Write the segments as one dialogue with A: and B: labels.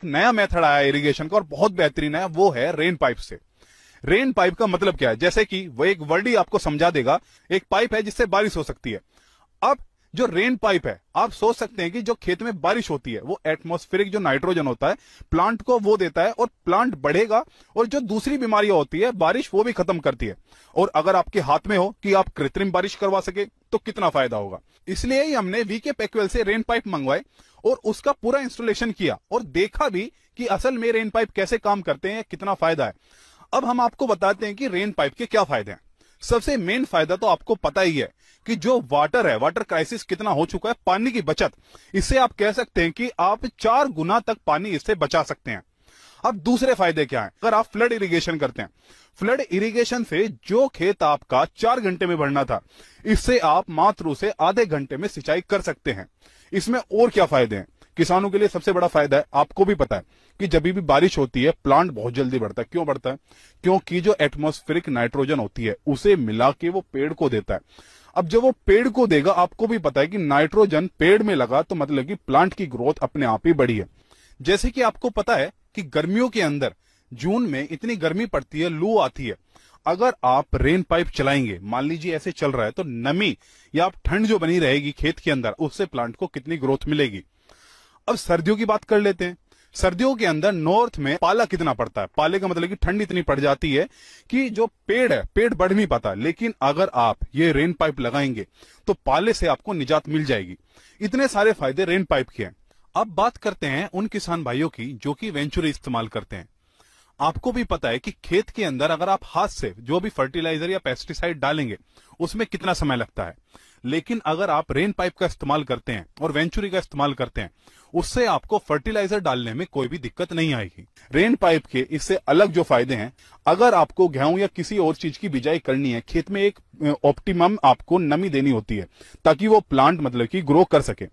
A: नया मेथड आया इरिगेशन का और बहुत बेहतरीन है, वो है रेन पाइप से। रेन पाइप का मतलब क्या है, जैसे कि वो एक वर्ड ही आपको समझा देगा। एक पाइप है जिससे बारिश हो सकती है। अब जो रेन पाइप है, आप सोच सकते हैं कि जो खेत में बारिश होती है वो एटमॉस्फेरिक जो नाइट्रोजन होता है प्लांट को वो देता है और प्लांट बढ़ेगा, और जो दूसरी बीमारियां होती है बारिश वो भी खत्म करती है। और अगर आपके हाथ में हो कि आप कृत्रिम बारिश करवा सके तो कितना फायदा होगा। इसलिए ही हमने वीके पैकवेल से रेन पाइप मंगवाए और उसका पूरा इंस्टॉलेशन किया और देखा भी कि असल में रेन पाइप कैसे काम करते हैं, कितना फायदा है। अब हम आपको बताते हैं कि रेन पाइप के क्या फायदे हैं। सबसे मेन फायदा तो आपको पता ही है कि जो वाटर है, वाटर क्राइसिस कितना हो चुका है, पानी की बचत। इससे आप कह सकते हैं कि आप 4 गुना तक पानी इससे बचा सकते हैं। अब दूसरे फायदे क्या हैं? अगर आप फ्लड इरिगेशन करते हैं, फ्लड इरिगेशन से जो खेत आपका 4 घंटे में भरना था, इससे आप मात्र उसे आधे घंटे में सिंचाई कर सकते हैं। इसमें और क्या फायदे हैं? किसानों के लिए सबसे बड़ा फायदा है, आपको भी पता है कि जब भी बारिश होती है प्लांट बहुत जल्दी बढ़ता है। क्यों बढ़ता है? क्योंकि जो एटमॉस्फेरिक नाइट्रोजन होती है उसे मिला के वो पेड़ को देता है। अब जब वो पेड़ को देगा, आपको भी पता है कि नाइट्रोजन पेड़ में लगा तो मतलब कि प्लांट की ग्रोथ अपने आप ही बढ़ी है। जैसे कि आपको पता है कि गर्मियों के अंदर जून में इतनी गर्मी पड़ती है, लू आती है। अगर आप रेन पाइप चलाएंगे, मान लीजिए ऐसे चल रहा है, तो नमी या ठंड जो बनी रहेगी खेत के अंदर, उससे प्लांट को कितनी ग्रोथ मिलेगी। अब सर्दियों की बात कर लेते हैं। सर्दियों के अंदर नॉर्थ में पाला कितना पड़ता है? पाले का मतलब कि ठंड इतनी पड़ जाती है कि जो पेड़ है, पेड़ बढ़ नहीं पाता। लेकिन अगर आप ये रेन पाइप लगाएंगे तो पाले से आपको निजात मिल जाएगी। इतने सारे फायदे रेन पाइप के हैं। अब बात करते हैं उन किसान भाइयों की जो कि वेंचुरी इस्तेमाल करते हैं। आपको भी पता है कि खेत के अंदर अगर आप हाथ से जो भी फर्टिलाइजर या पेस्टिसाइड डालेंगे उसमें कितना समय लगता है। लेकिन अगर आप रेन पाइप का इस्तेमाल करते हैं और वेंचुरी का इस्तेमाल करते हैं, उससे आपको फर्टिलाइजर डालने में कोई भी दिक्कत नहीं आएगी। रेन पाइप के इससे अलग जो फायदे हैं, अगर आपको गेहूं या किसी और चीज की बिजाई करनी है, खेत में एक ऑप्टिमम आपको नमी देनी होती है ताकि वो प्लांट मतलब कि ग्रो कर सके।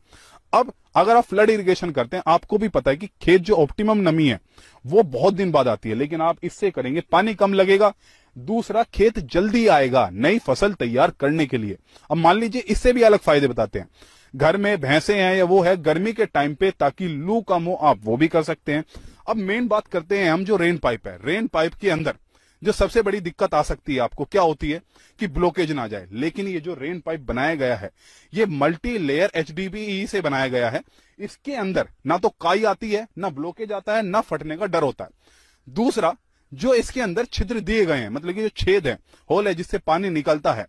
A: अब अगर आप फ्लड इरिगेशन करते हैं, आपको भी पता है कि खेत जो ऑप्टिमम नमी है वो बहुत दिन बाद आती है, लेकिन आप इससे करेंगे पानी कम लगेगा, दूसरा खेत जल्दी आएगा नई फसल तैयार करने के लिए। अब मान लीजिए इससे भी अलग फायदे बताते हैं। घर में भैंसे हैं या वो है गर्मी के टाइम पे, ताकि लू कम हो, आप वो भी कर सकते हैं। अब मेन बात करते हैं हम जो रेन पाइप है। रेन पाइप के अंदर जो सबसे बड़ी दिक्कत आ सकती है आपको, क्या होती है कि ब्लॉकेज ना जाए। लेकिन ये जो रेन पाइप बनाया गया है, ये मल्टी लेयर HDPE से बनाया गया है। इसके अंदर ना तो काई आती है, ना ब्लॉकेज आता है, ना फटने का डर होता है। दूसरा, जो इसके अंदर छिद्र दिए गए हैं, मतलब कि जो छेद है, होल है जिससे पानी निकलता है,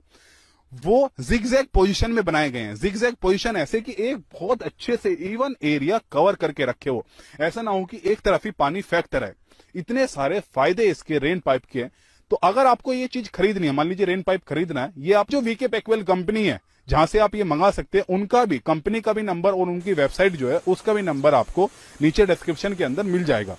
A: वो जिगजैग पोजीशन में बनाए गए हैं। जिगजैग पोजीशन ऐसे कि एक बहुत अच्छे से इवन एरिया कवर करके रखे हो, ऐसा ना हो कि एक तरफ ही पानी फेंकता रहे। इतने सारे फायदे इसके रेन पाइप के हैं। तो अगर आपको ये चीज खरीदनी है, मान लीजिए रेन पाइप खरीदना है, ये आप जो वीके पैकवेल कंपनी है जहां से आप ये मंगा सकते हैं, उनका भी, कंपनी का भी नंबर और उनकी वेबसाइट जो है उसका भी नंबर आपको नीचे डिस्क्रिप्शन के अंदर मिल जाएगा।